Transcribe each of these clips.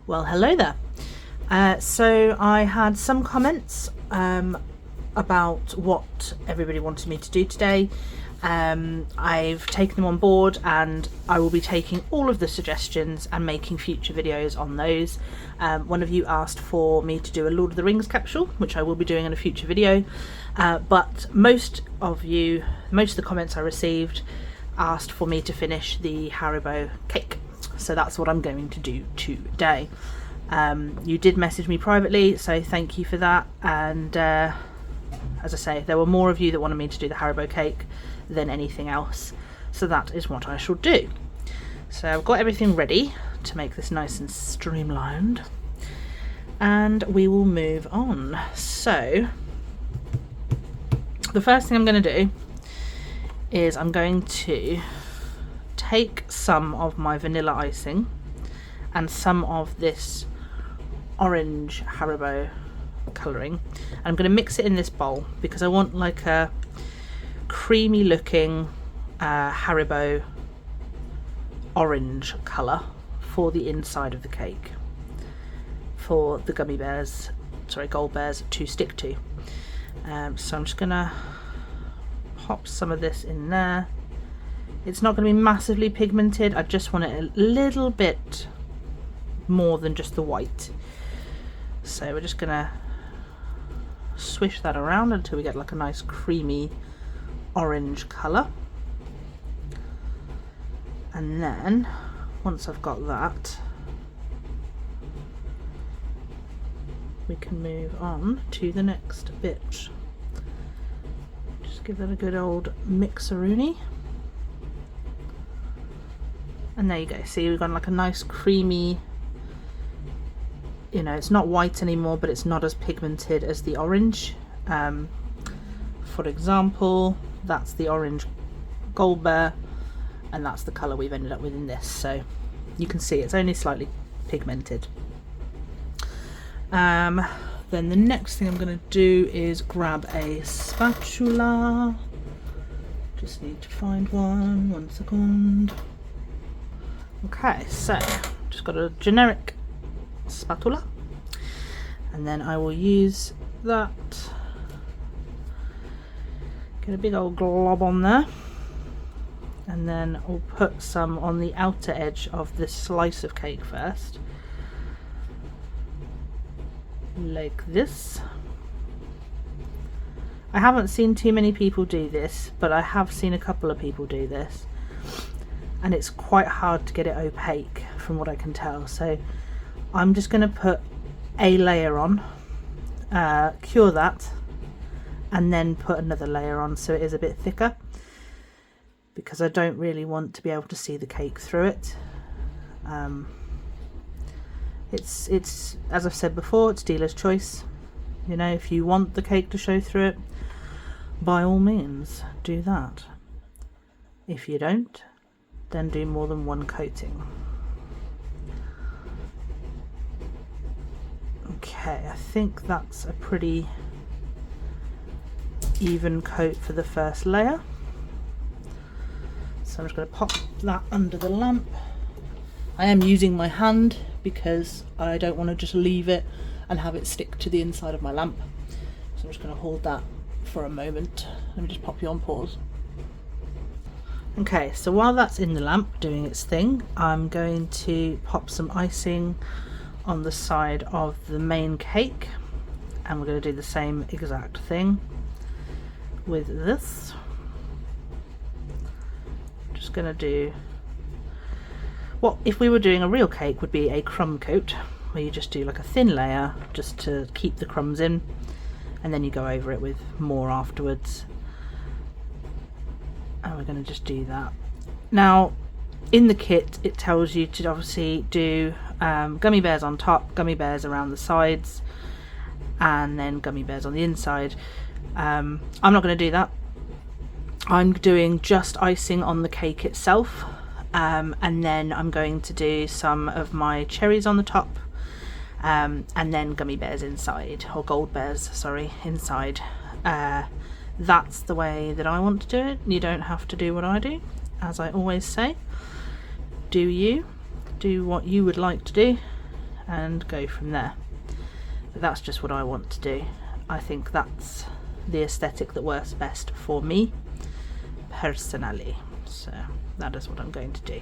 Well, hello there. So I had some comments about what everybody wanted me to do today. I've taken them on board and I will be taking all of the suggestions and making future videos on those. One of you asked for me to do a Lord of the Rings capsule, which I will be doing in a future video, but most of the comments I received asked for me to finish the Haribo cake. So that's what I'm going to do today. You did message me privately, so thank you for that. And as I say, there were more of you that wanted me to do the Haribo cake than anything else. So that is what I shall do. So I've got everything ready to make this nice and streamlined. And we will move on. So the first thing I'm going to do is I'm going to take some of my vanilla icing and some of this orange Haribo colouring. I'm going to mix it in this bowl because I want like a creamy looking Haribo orange colour for the inside of the cake, for the gummy bears, sorry, gold bears to stick to. So I'm just going to pop some of this in there. It's not going to be massively pigmented, I just want it a little bit more than just the white. So we're just going to swish that around until we get like a nice creamy orange colour. And then once I've got that, we can move on to the next bit. Just give that a good old mixeroony. And there you go, see, we've got like a nice creamy, you know, it's not white anymore, but it's not as pigmented as the orange. For example, that's the orange gold bear, and that's the colour we've ended up with in this. So you can see it's only slightly pigmented. Then the next thing I'm going to do is grab a spatula. Just need to find one second. Okay, so just got a generic spatula, and then I will use that, get a big old glob on there, and then I'll put some on the outer edge of this slice of cake first, like this. I haven't seen too many people do this, but I have seen a couple of people do this, and it's quite hard to get it opaque from what I can tell. So I'm just going to put a layer on, cure that, and then put another layer on so it is a bit thicker, because I don't really want to be able to see the cake through it. It's as I've said before, it's dealer's choice. You know, if you want the cake to show through it, by all means do that. If you don't, then do more than one coating. Okay, I think that's a pretty even coat for the first layer. So I'm just going to pop that under the lamp. I am using my hand because I don't want to just leave it and have it stick to the inside of my lamp. So I'm just going to hold that for a moment. Let me just pop you on pause. Okay, so while that's in the lamp doing its thing, I'm going to pop some icing on the side of the main cake, and we're going to do the same exact thing with this. Just going to do what if we were doing a real cake would be a crumb coat, where you just do like a thin layer just to keep the crumbs in, and then you go over it with more afterwards. And we're going to just do that. Now in the kit it tells you to obviously do gummy bears on top, gummy bears around the sides, and then gummy bears on the inside. I'm not going to do that. I'm doing just icing on the cake itself, and then I'm going to do some of my cherries on the top, and then gummy bears inside, or gold bears, sorry, inside. That's the way that I want to do it. You don't have to do what I do. As I always say, do you do what you would like to do, and go from there. But that's just what I want to do. I think that's the aesthetic that works best for me personally, so that is what I'm going to do.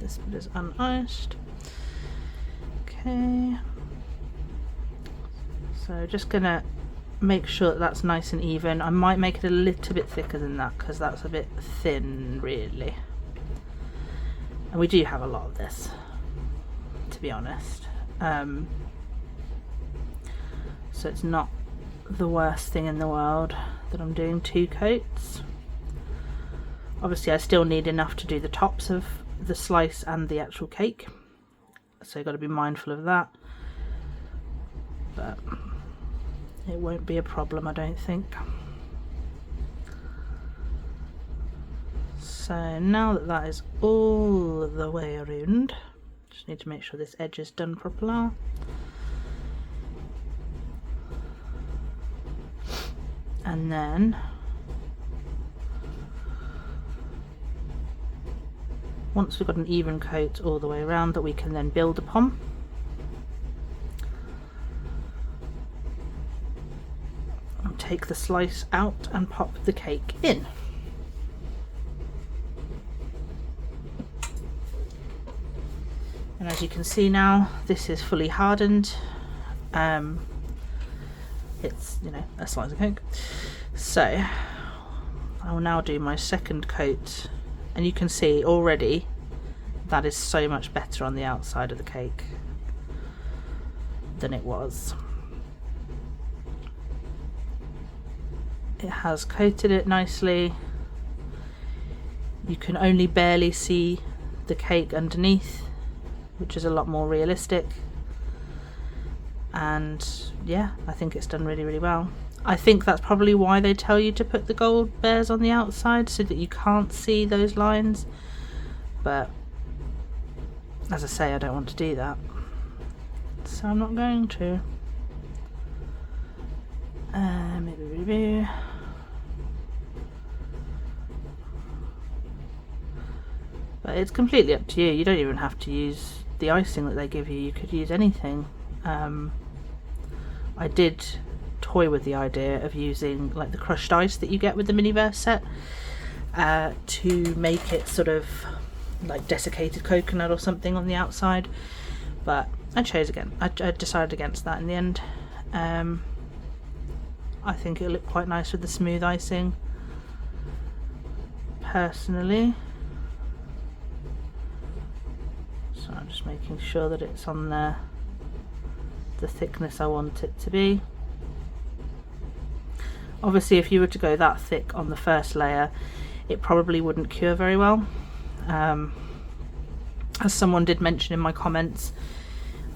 This bit is uniced. Okay, so just gonna make sure that that's nice and even. I might make it a little bit thicker than that because that's a bit thin really, and we do have a lot of this, to be honest, so it's not the worst thing in the world that I'm doing 2 coats. Obviously I still need enough to do the tops of the slice and the actual cake, so you've got to be mindful of that, but it won't be a problem, I don't think. So now that that is all the way around, just need to make sure this edge is done properly. And then once we've got an even coat all the way around that we can then build upon, I'll take the slice out and pop the cake in. And as you can see now, this is fully hardened. It's, you know, a slice of cake. So I will now do my second coat, and you can see already that is so much better on the outside of the cake than it was. It has coated it nicely. You can only barely see the cake underneath, which is a lot more realistic. And yeah, I think it's done really, really well. I think that's probably why they tell you to put the gold bears on the outside, so that you can't see those lines. But as I say, I don't want to do that, so I'm not going to. But it's completely up to you. You don't even have to use the icing that they give you. You could use anything. I did toy with the idea of using like the crushed ice that you get with the Miniverse set to make it sort of like desiccated coconut or something on the outside, but I decided against that in the end. I think it'll look quite nice with the smooth icing personally, so I'm just making sure that it's on there the thickness I want it to be. Obviously if you were to go that thick on the first layer, it probably wouldn't cure very well. As someone did mention in my comments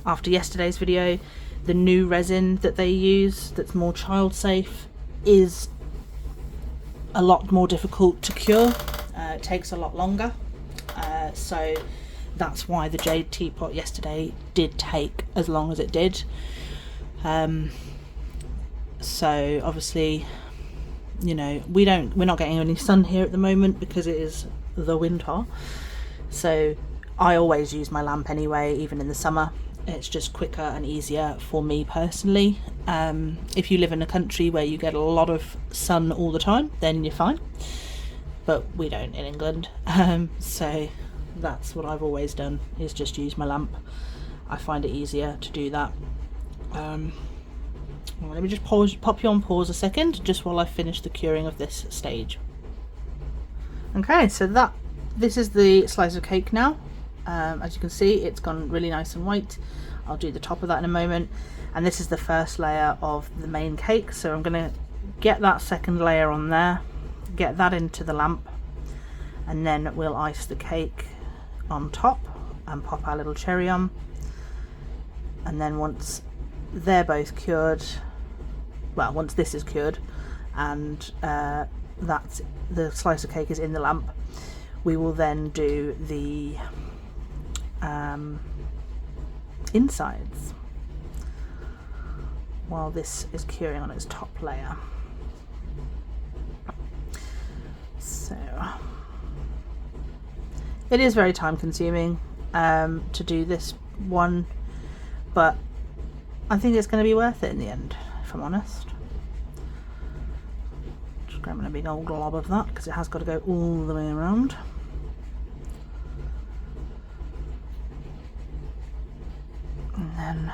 after yesterday's video, the new resin that they use that's more child safe is a lot more difficult to cure. It takes a lot longer, so that's why the jade teapot yesterday did take as long as it did. So obviously, you know, we're not getting any sun here at the moment because it is the winter, so I always use my lamp anyway, even in the summer. It's just quicker and easier for me personally. If you live in a country where you get a lot of sun all the time, then you're fine, but we don't in England. So that's what I've always done, is just use my lamp. I find it easier to do that. Well, let me just pop you on pause a second, just while I finish the curing of this stage. Okay, so this is the slice of cake now. As you can see, it's gone really nice and white. I'll do the top of that in a moment. And this is the first layer of the main cake, so I'm going to get that second layer on there, get that into the lamp, and then we'll ice the cake on top and pop our little cherry on. And then once they're both cured, well, once this is cured and that's the slice of cake is in the lamp, we will then do the insides while this is curing on its top layer. So It is very time consuming to do this one, but I think it's going to be worth it in the end, if I'm honest. Just grabbing a big old glob of that because it has got to go all the way around. And then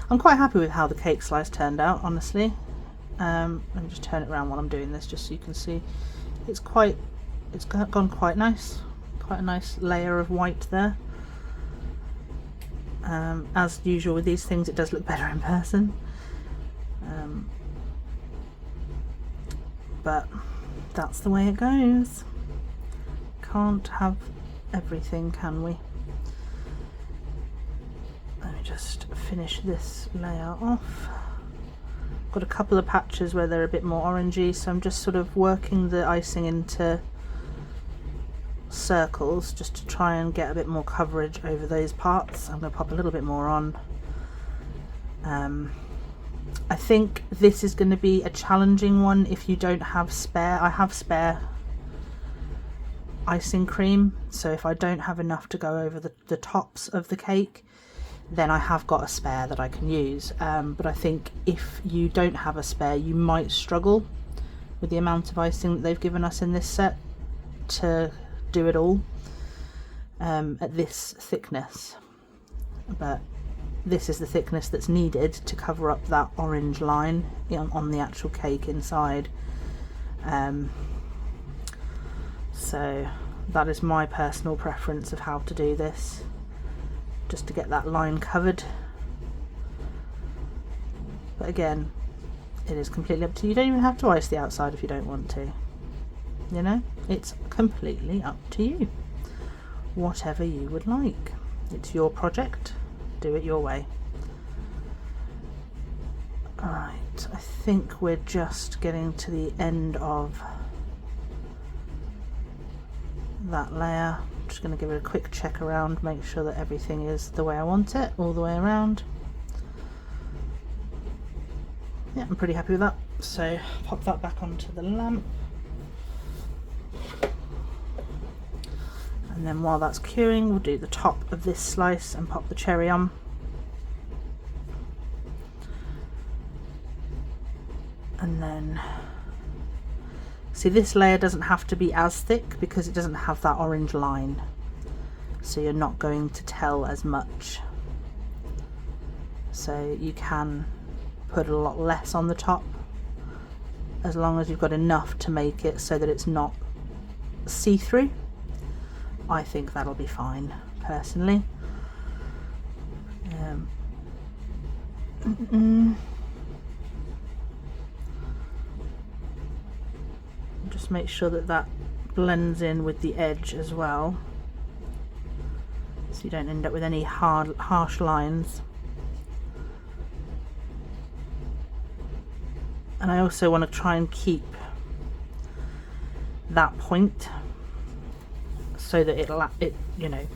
I'm quite happy with how the cake slice turned out, honestly. Let me just turn it around while I'm doing this just so you can see. It's gone quite nice. Quite a nice layer of white there. As usual with these things, it does look better in person. But that's the way it goes. Can't have everything, can we? Let me just finish this layer off. Got a couple of patches where they're a bit more orangey, so I'm just sort of working the icing into circles just to try and get a bit more coverage over those parts. I'm going to pop a little bit more on. I think this is going to be a challenging one if you don't have spare. I have spare icing cream, so if I don't have enough to go over the tops of the cake, then I have got a spare that I can use. But I think if you don't have a spare, you might struggle with the amount of icing that they've given us in this set to do it all at this thickness. But this is the thickness that's needed to cover up that orange line on the actual cake inside. So that is my personal preference of how to do this, just to get that line covered. But again, it is completely up to you. You don't even have to ice the outside if you don't want to. You know, it's completely up to you. Whatever you would like. It's your project. Do it your way. Alright, I think we're just getting to the end of that layer. I'm just going to give it a quick check around, make sure that everything is the way I want it, all the way around. Yeah, I'm pretty happy with that. So pop that back onto the lamp. And then while that's curing, we'll do the top of this slice and pop the cherry on. And then, see, this layer doesn't have to be as thick because it doesn't have that orange line. So you're not going to tell as much. So you can put a lot less on the top as long as you've got enough to make it so that it's not see-through. I think that'll be fine, personally. Just make sure that that blends in with the edge as well, so you don't end up with any harsh lines. And I also want to try and keep that point so that it you know,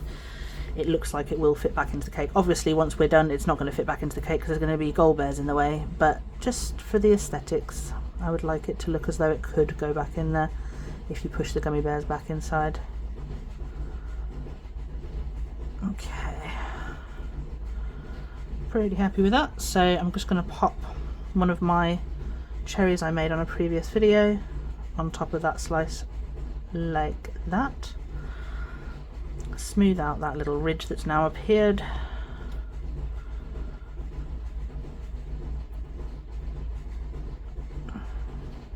it looks like it will fit back into the cake. Obviously once we're done it's not going to fit back into the cake because there's going to be gold bears in the way, but just for the aesthetics I would like it to look as though it could go back in there if you push the gummy bears back inside. Okay, pretty happy with that. So I'm just going to pop one of my cherries I made on a previous video on top of that slice like that. Smooth out that little ridge that's now appeared.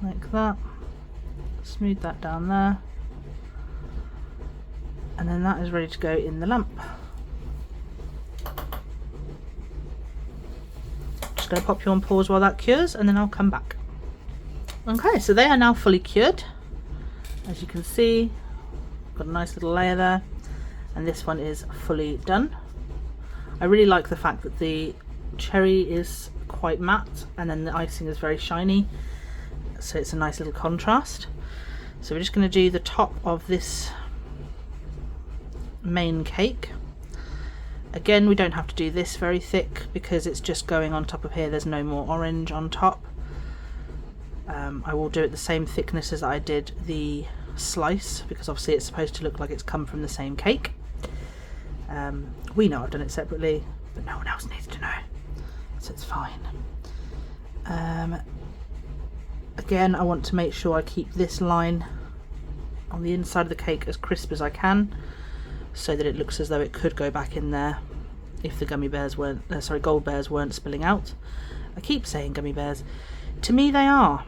Like that. Smooth that down there. And then that is ready to go in the lamp. Just going to pop you on pause while that cures and then I'll come back. Okay, so they are now fully cured. As you can see, got a nice little layer there. And this one is fully done. I really like the fact that the cherry is quite matte and then the icing is very shiny, so it's a nice little contrast. So we're just going to do the top of this main cake. Again, we don't have to do this very thick because it's just going on top of here. There's no more orange on top. I will do it the same thickness as I did the slice, because obviously it's supposed to look like it's come from the same cake. We know I've done it separately, but no one else needs to know, so it's fine. Again, I want to make sure I keep this line on the inside of the cake as crisp as I can, so that it looks as though it could go back in there if the gummy bears weren't, gold bears weren't spilling out. I keep saying gummy bears. To me they are.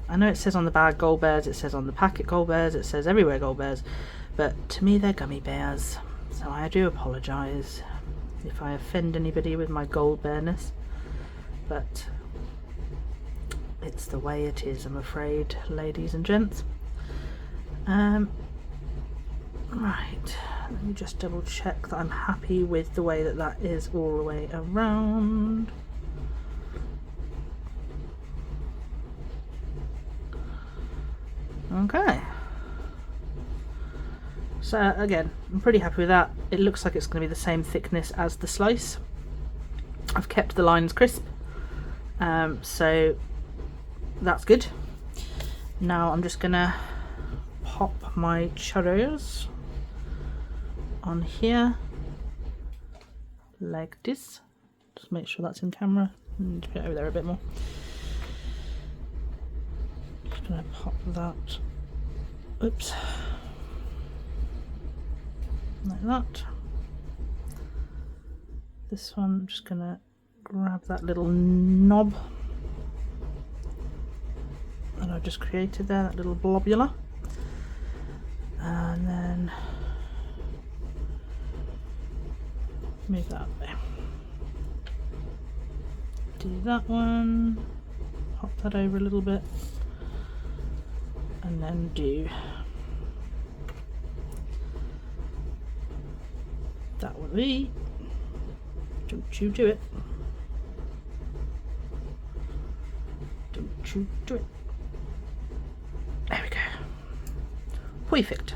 I know it says on the bag gold bears, it says on the packet gold bears, it says everywhere gold bears, but to me they're gummy bears. So I do apologise if I offend anybody with my gold bearness, but it's the way it is, I'm afraid, ladies and gents. Right, let me just double check that I'm happy with the way that that is all the way around. Okay, so again, I'm pretty happy with that. It looks like it's going to be the same thickness as the slice. I've kept the lines crisp, so that's good. Now I'm just gonna pop my churros on here like this. Just make sure that's in camera. Need to put it over there a bit more. Just gonna pop that. Oops. Like that. This one, I'm just gonna grab that little knob that I've just created there, that little blobula, and then move that there. Do that one, pop that over a little bit, and then do that one. Don't you do it. Don't you do it. There we go. Perfect.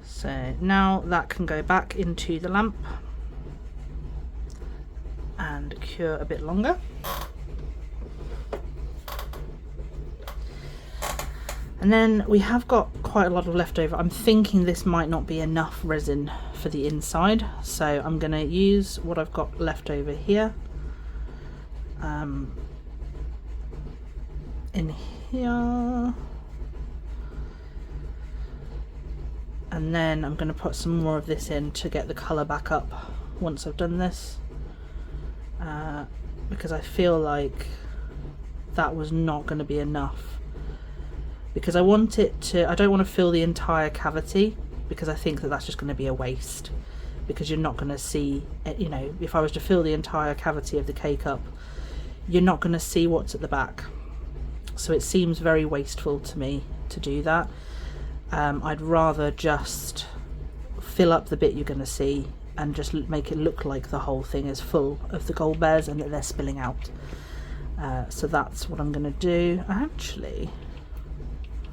So now that can go back into the lamp and cure a bit longer. And then we have got quite a lot of leftover. I'm thinking this might not be enough resin for the inside, so I'm going to use what I've got left over here in here, and then I'm going to put some more of this in to get the colour back up once I've done this, because I feel like that was not going to be enough, because I want it to, I don't want to fill the entire cavity, because I think that that's just going to be a waste, because you're not going to see, you know, if I was to fill the entire cavity of the cake up, you're not going to see what's at the back. So it seems very wasteful to me to do that. I'd rather just fill up the bit you're going to see and just make it look like the whole thing is full of the gold bears and that they're spilling out. So that's what I'm going to do. Actually,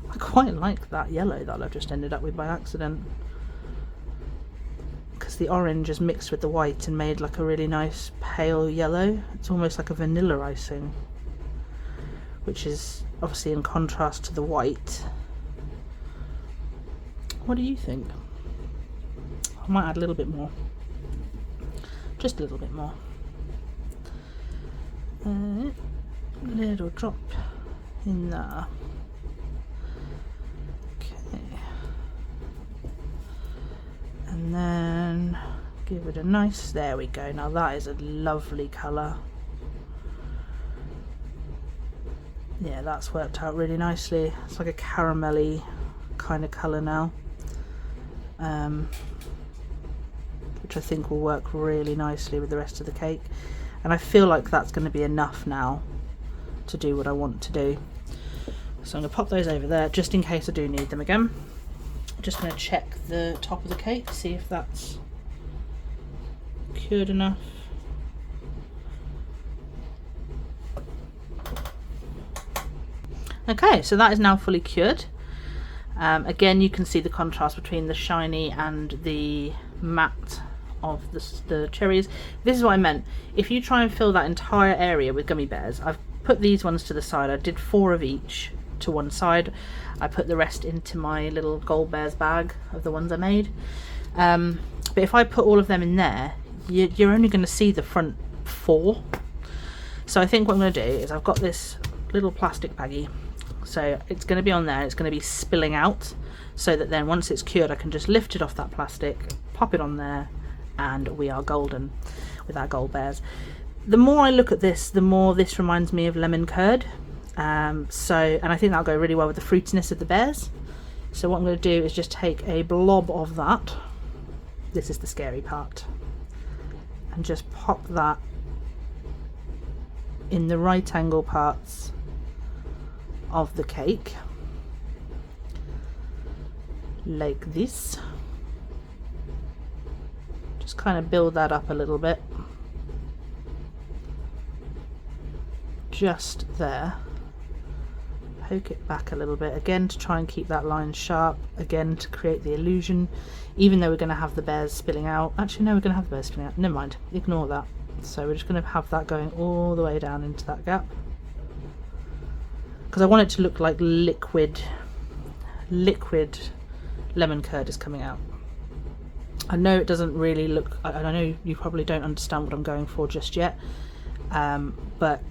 I quite like that yellow that I've just ended up with by accident, because the orange is mixed with the white and made like a really nice pale yellow. It's almost like a vanilla icing, which is obviously in contrast to the white. What do you think? I might add a little bit more, just a little bit more. Little drop in there. Okay, and then give it a nice, there we go. Now that is a lovely colour. Yeah, that's worked out really nicely. It's like a caramelly kind of colour now, which I think will work really nicely with the rest of the cake. And I feel like that's going to be enough now to do what I want to do. So I'm going to pop those over there just in case I do need them again. I'm just going to check the top of the cake, see if that's cured enough. Okay, so that is now fully cured. Again, you can see the contrast between the shiny and the matte of the cherries. This is what I meant. If you try and fill that entire area with gummy bears, I've put these ones to the side. I did 4 of each to one side. I put the rest into my little gold bears bag of the ones I made. But if I put all of them in there, you're only going to see the front 4. So I think what I'm going to do is, I've got this little plastic baggie, so it's going to be on there, it's going to be spilling out, so that then once it's cured I can just lift it off that plastic, pop it on there, and we are golden with our gold bears. The more I look at this, the more this reminds me of lemon curd. And I think that'll go really well with the fruitiness of the bears. So what I'm going to do is just take a blob of that, this is the scary part, and just pop that in the right angle parts of the cake, like this. Just kind of build that up a little bit, just there. Poke it back a little bit, again to try and keep that line sharp, again to create the illusion, even though we're going to have the bears spilling out. Actually no, we're going to have the bears spilling out, never mind, ignore that. So we're just going to have that going all the way down into that gap, because I want it to look like liquid lemon curd is coming out. I know it doesn't really look, I know you probably don't understand what I'm going for just yet, but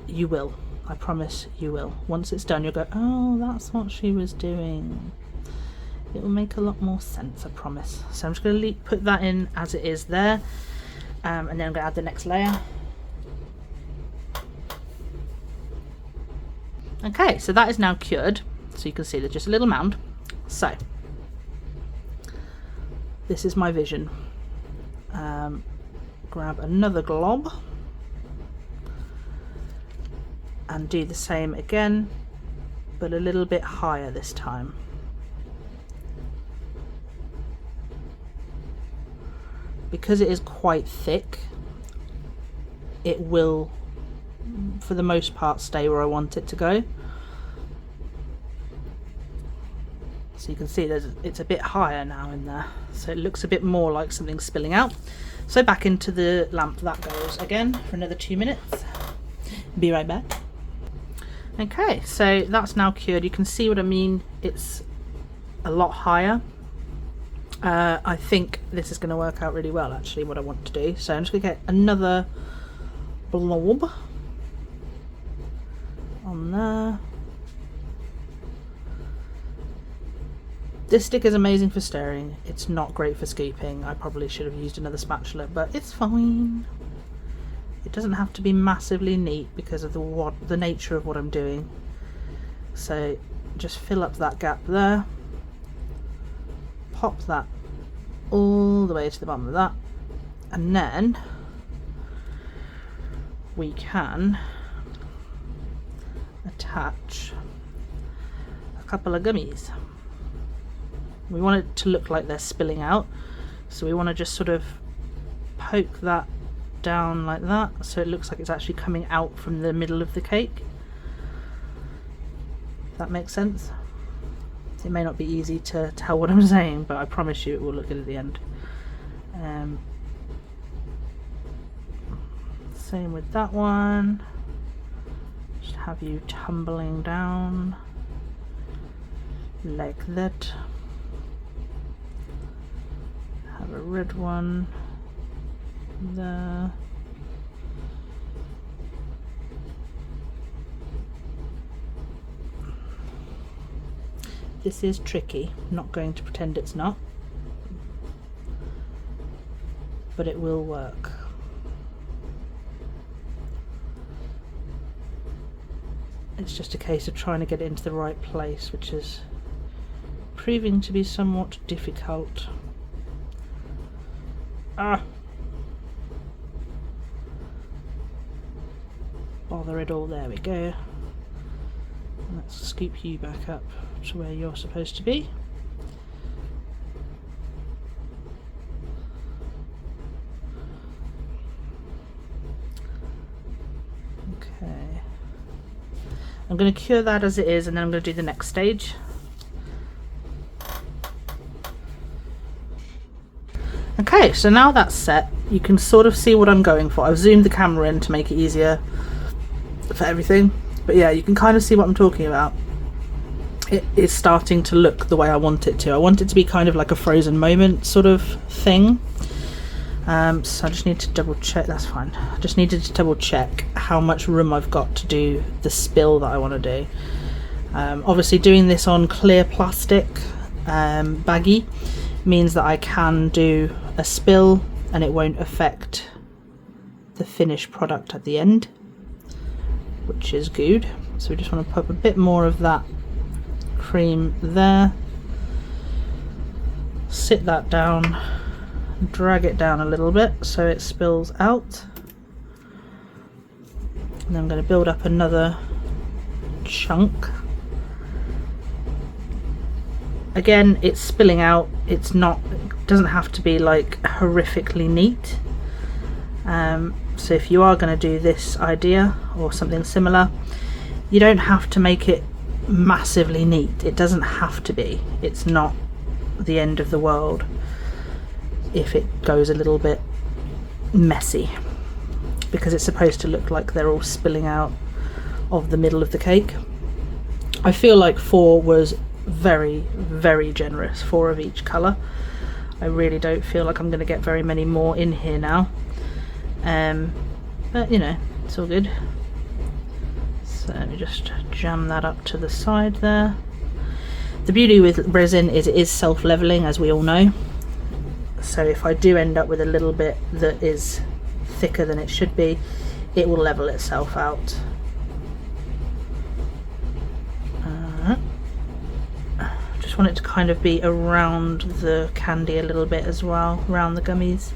you will. I promise you will. Once it's done, you'll go, oh, that's what she was doing. It will make a lot more sense, I promise. So I'm just going to put that in as it is there, and then I'm going to add the next layer. Okay, so that is now cured. So you can see there's just a little mound. So this is my vision. Grab another glob and do the same again, but a little bit higher this time. Because it is quite thick, it will, for the most part, stay where I want it to go. So you can see it's a bit higher now in there, so it looks a bit more like something spilling out. So back into the lamp that goes again for another 2 minutes. Be right back. Okay, so that's now cured. You can see what I mean, it's a lot higher. I think this is going to work out really well, actually, what I want to do. So I'm just going to get another blob on there. This stick is amazing for stirring. It's not great for scooping. I probably should have used another spatula, but it's fine. It doesn't have to be massively neat because of the nature of what I'm doing. So just fill up that gap there. Pop that all the way to the bottom of that, and then we can attach a couple of gummies. We want it to look like they're spilling out, so we want to just sort of poke that down like that, so it looks like it's actually coming out from the middle of the cake. That makes sense. It may not be easy to tell what I'm saying, but I promise you it will look good at the end. Same with that one. Just have you tumbling down like that. Have a red one there. This is tricky, I'm not going to pretend it's not, but it will work. It's just a case of trying to get it into the right place, which is proving to be somewhat difficult. Bother it all, there we go. Let's scoop you back up to where you're supposed to be. Okay. I'm going to cure that as it is, and then I'm going to do the next stage. Okay, so now that's set, you can sort of see what I'm going for. I've zoomed the camera in to make it easier for everything. But yeah, you can kind of see what I'm talking about. it is starting to look the way I want it to. I want it to be kind of like a frozen moment sort of thing. So I just need to double check. That's fine. I just needed to double check how much room I've got to do the spill that I want to do. Obviously doing this on clear plastic baggie means that I can do a spill and it won't affect the finished product at the end, which is good. So we just want to put a bit more of that cream there, sit that down, drag it down a little bit so it spills out, and then I'm going to build up another chunk. Again, it's spilling out, it's not, it doesn't have to be like horrifically neat. So if you are going to do this idea or something similar, you don't have to make it massively neat. It doesn't have to be. It's not the end of the world if it goes a little bit messy, because it's supposed to look like they're all spilling out of the middle of the cake. I feel like 4 was very, very generous, 4 of each colour. I really don't feel like I'm going to get very many more in here now. But you know, it's all good. So let me just jam that up to the side there. The beauty with resin is it is self-leveling, as we all know. So if I do end up with a little bit that is thicker than it should be, it will level itself out. Just want it to kind of be around the candy a little bit as well, around the gummies,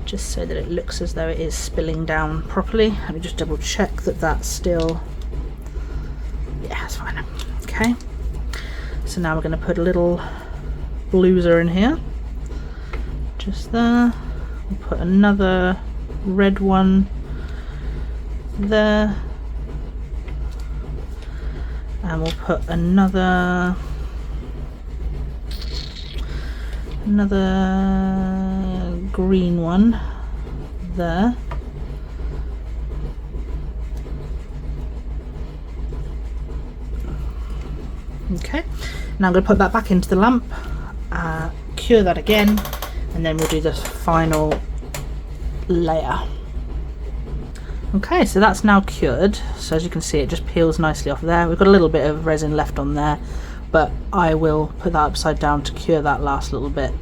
just so that it looks as though it is spilling down properly. Let me just double check that that's still, yeah, that's fine. Okay, so now we're going to put a little blueser in here, just there. We'll put another red one there, and we'll put another green one there. Okay, now I'm going to put that back into the lamp, cure that again, and then we'll do the final layer. Okay, so that's now cured. So as you can see, it just peels nicely off there. We've got a little bit of resin left on there, but I will put that upside down to cure that last little bit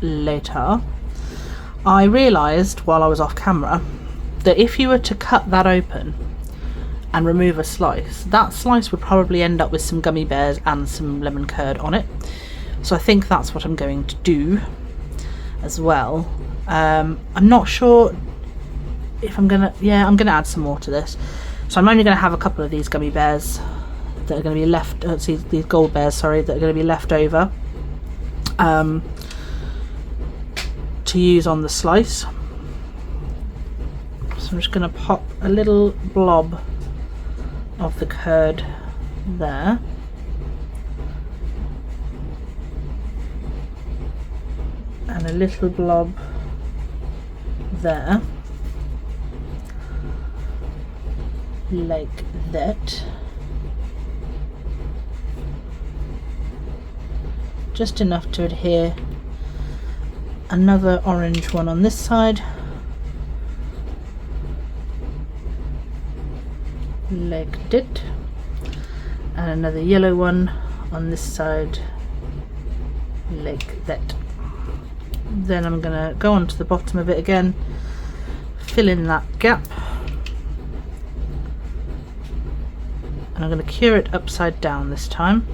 later. I realised while I was off camera that if you were to cut that open and remove a slice, that slice would probably end up with some gummy bears and some lemon curd on it. So I think that's what I'm going to do as well. I'm not sure if I'm gonna, yeah, I'm gonna add some more to this. So I'm only gonna have a couple of these gummy bears that are going to be left, these gold bears, sorry, that are going to be left over to use on the slice. So I'm just going to pop a little blob of the curd there, and a little blob there, like that. Just enough to adhere. Another orange one on this side, like that, and another yellow one on this side, like that. Then I'm gonna go on to the bottom of it again, fill in that gap, and I'm going to cure it upside down this time,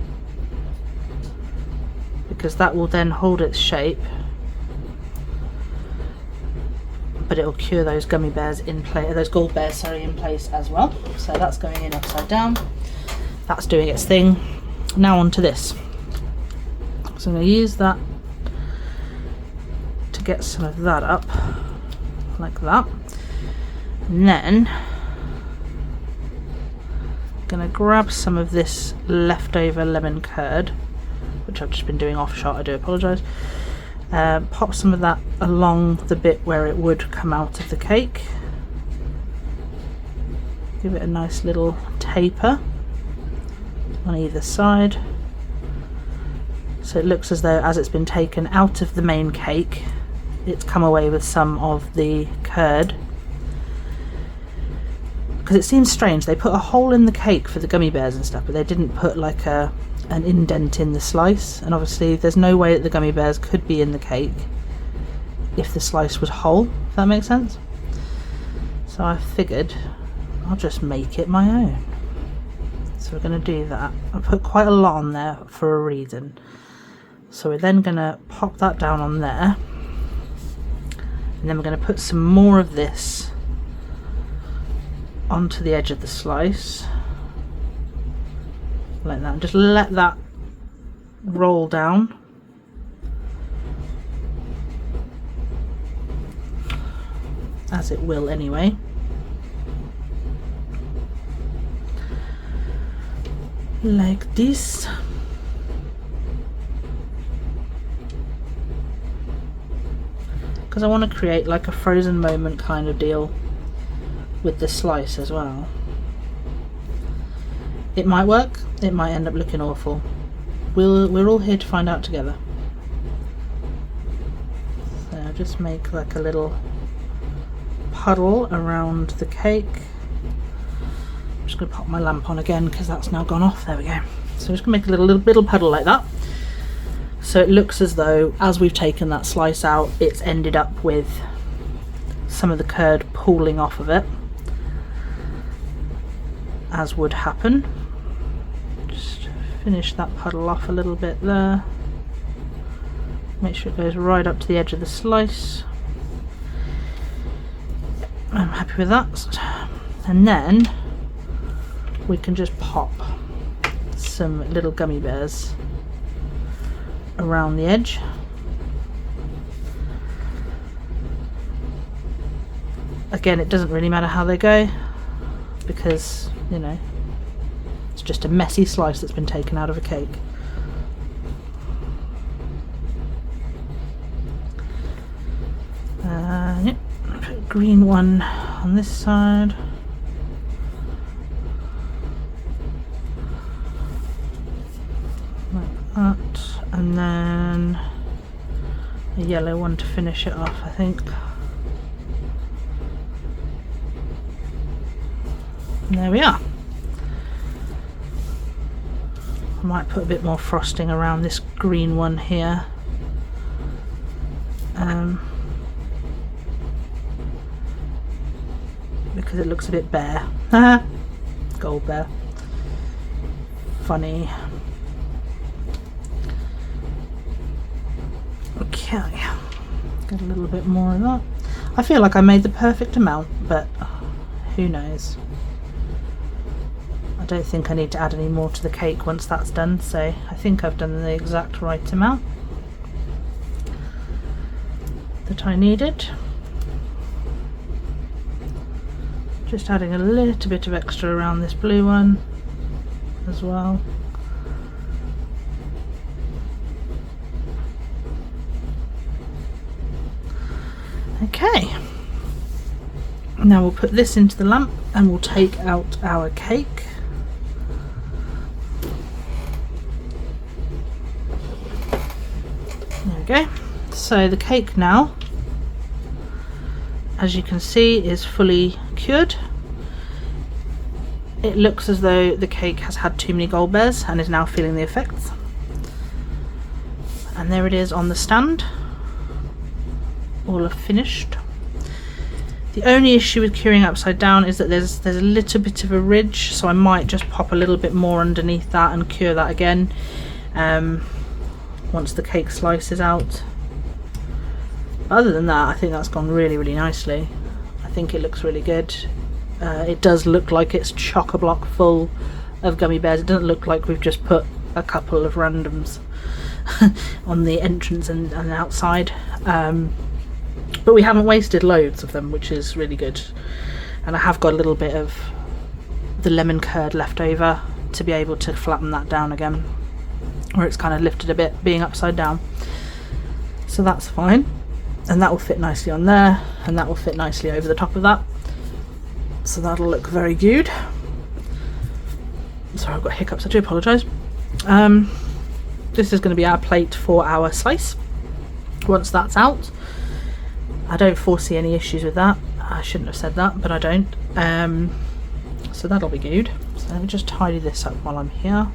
because that will then hold its shape, but it will cure those gummy bears in place, those gold bears, sorry, in place as well. So that's going in upside down. That's doing its thing. Now onto this. So I'm going to use that to get some of that up, like that. And then I'm going to grab some of this leftover lemon curd, which I've just been doing off shot, I do apologise. Pop some of that along the bit where it would come out of the cake. Give it a nice little taper. on either side. So it looks as though as it's been taken out of the main cake, it's come away with some of the curd. Because it seems strange, they put a hole in the cake for the gummy bears and stuff, but they didn't put like an indent in the slice, and obviously there's no way that the gummy bears could be in the cake if the slice was whole, if that makes sense. So I figured I'll just make it my own. So we're going to do that. I put quite a lot on there for a reason. So we're then going to pop that down on there, and then we're going to put some more of this onto the edge of the slice like that, and just let that roll down. As it will anyway. Like this. Because I want to create like a frozen moment kind of deal with the slice as well. It might work, it might end up looking awful. We're all here to find out together. So I'll just make like a little puddle around the cake. I'm just going to pop my lamp on again because that's now gone off. There we go. So I'm just going to make a little puddle like that. So it looks as though as we've taken that slice out, it's ended up with some of the curd pooling off of it, as would happen. Just finish that puddle off a little bit there. Make sure it goes right up to the edge of the slice. I'm happy with that. And then we can just pop some little gummy bears around the edge. Again, it doesn't really matter how they go because, you know, it's just a messy slice that's been taken out of a cake. Yep, put a green one on this side. Like that, and then a yellow one to finish it off, I think. And there we are. I might put a bit more frosting around this green one here. Because it looks a bit bare. Gold bear. Funny. Okay, get a little bit more of that. I feel like I made the perfect amount, but who knows. I don't think I need to add any more to the cake once that's done, so I think I've done the exact right amount that I needed. Just adding a little bit of extra around this blue one as well. Okay, now we'll put this into the lamp and we'll take out our cake. There we go. So the cake now, as you can see, is fully cured. It looks as though the cake has had too many gold bears and is now feeling the effects. And there it is on the stand, all finished. The only issue with curing upside down is that there's a little bit of a ridge, so I might just pop a little bit more underneath that and cure that again once the cake slices out. Other than that, I think that's gone really nicely. I think it looks really good. It does look like it's chock-a-block full of gummy bears. It doesn't look like we've just put a couple of randoms on the entrance and outside. But we haven't wasted loads of them, which is really good. And I have got a little bit of the lemon curd left over to be able to flatten that down again, where it's kind of lifted a bit being upside down. So that's fine. And that will fit nicely on there, and that will fit nicely over the top of that. So that'll look very good. Sorry, I've got hiccups, I do apologise. This is going to be our plate for our slice. Once that's out, I don't foresee any issues with that. I shouldn't have said that, but I don't. So that'll be good. So let me just tidy this up while I'm here.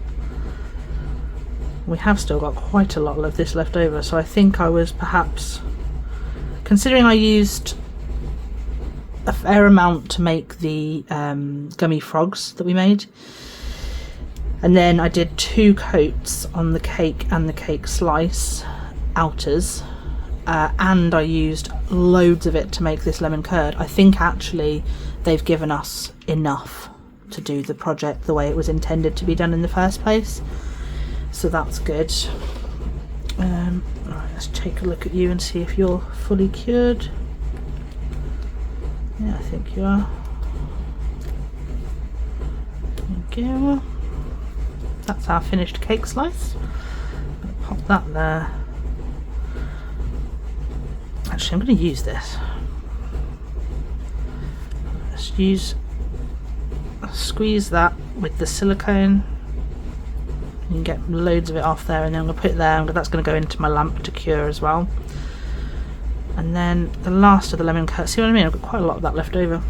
We have still got quite a lot of this left over, so I think I was perhaps, considering I used a fair amount to make the gummy frogs that we made, and then I did 2 coats on the cake and the cake slice outers, and I used loads of it to make this lemon curd. I think actually they've given us enough to do the project the way it was intended to be done in the first place, so that's good. Right, let's take a look at you and see if you're fully cured. Yeah, I think you are. Thank you. That's our finished cake slice. I'm gonna pop that there. Actually, I'm going to use this. Let's squeeze that with the silicone. You can get loads of it off there, and then I'm going to put it there, and that's going to go into my lamp to cure as well. And then the last of the lemon curd, see what I mean? I've got quite a lot of that left over.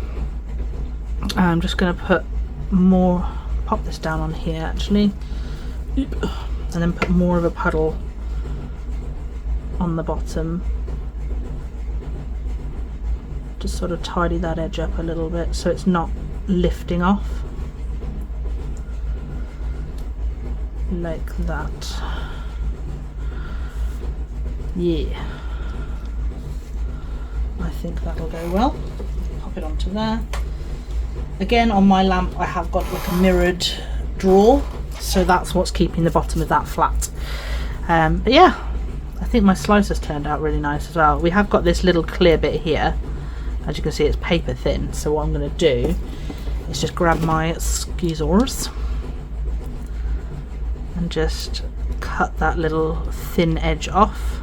I'm just going to put more, pop this down on here actually, and then put more of a puddle on the bottom. Just sort of tidy that edge up a little bit so it's not lifting off. Like that. Yeah. I think that'll go well. Pop it onto there. Again, on my lamp I have got like a mirrored drawer, so that's what's keeping the bottom of that flat. But yeah, I think my slice has turned out really nice as well. We have got this little clear bit here. As you can see, it's paper thin, so what I'm going to do is just grab my scissors and just cut that little thin edge off.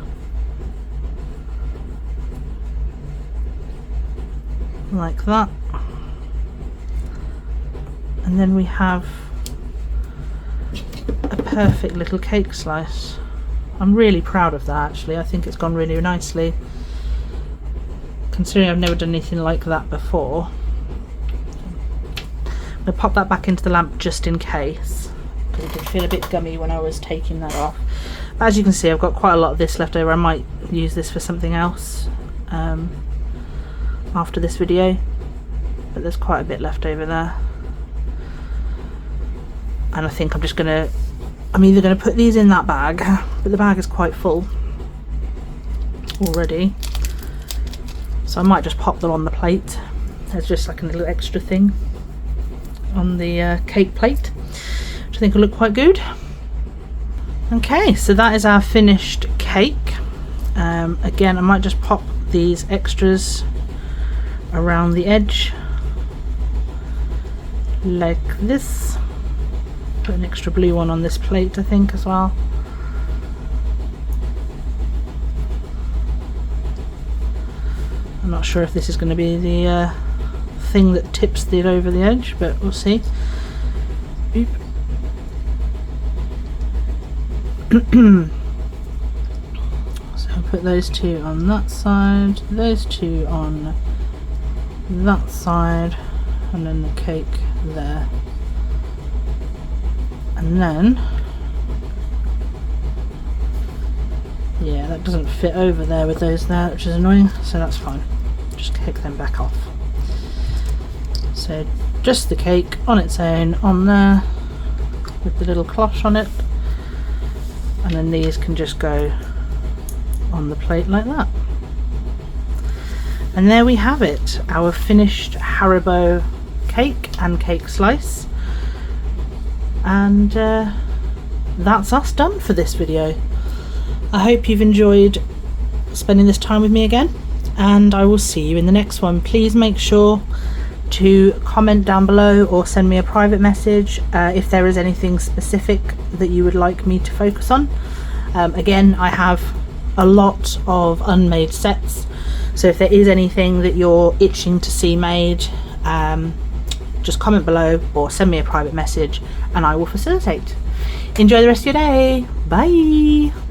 Like that. And then we have a perfect little cake slice. I'm really proud of that actually. I think it's gone really nicely. Considering I've never done anything like that before. I'm going to pop that back into the lamp just in case, because it did feel a bit gummy when I was taking that off. But as you can see, I've got quite a lot of this left over. I might use this for something else after this video, but there's quite a bit left over there. And I think I'm either going to put these in that bag, but the bag is quite full already. So I might just pop them on the plate. There's just like a little extra thing on the cake plate, which I think will look quite good. Okay, so that is our finished cake. Again, I might just pop these extras around the edge like this. Put an extra blue one on this plate I think as well. I'm not sure if this is going to be the thing that tips it over the edge, but we'll see. Oop. So I'll put those 2 on that side, those 2 on that side, and then the cake there. And then, yeah, that doesn't fit over there with those there, which is annoying, so that's fine. Just kick them back off. So just the cake on its own on there with the little cloche on it, and then these can just go on the plate like that. And there we have it, our finished Haribo cake and cake slice. And that's us done for this video. I hope you've enjoyed spending this time with me again, and I will see you in the next one. Please make sure to comment down below or send me a private message if there is anything specific that you would like me to focus on. Again, I have a lot of unmade sets, so if there is anything that you're itching to see made, just comment below or send me a private message and I will facilitate. Enjoy the rest of your day. Bye.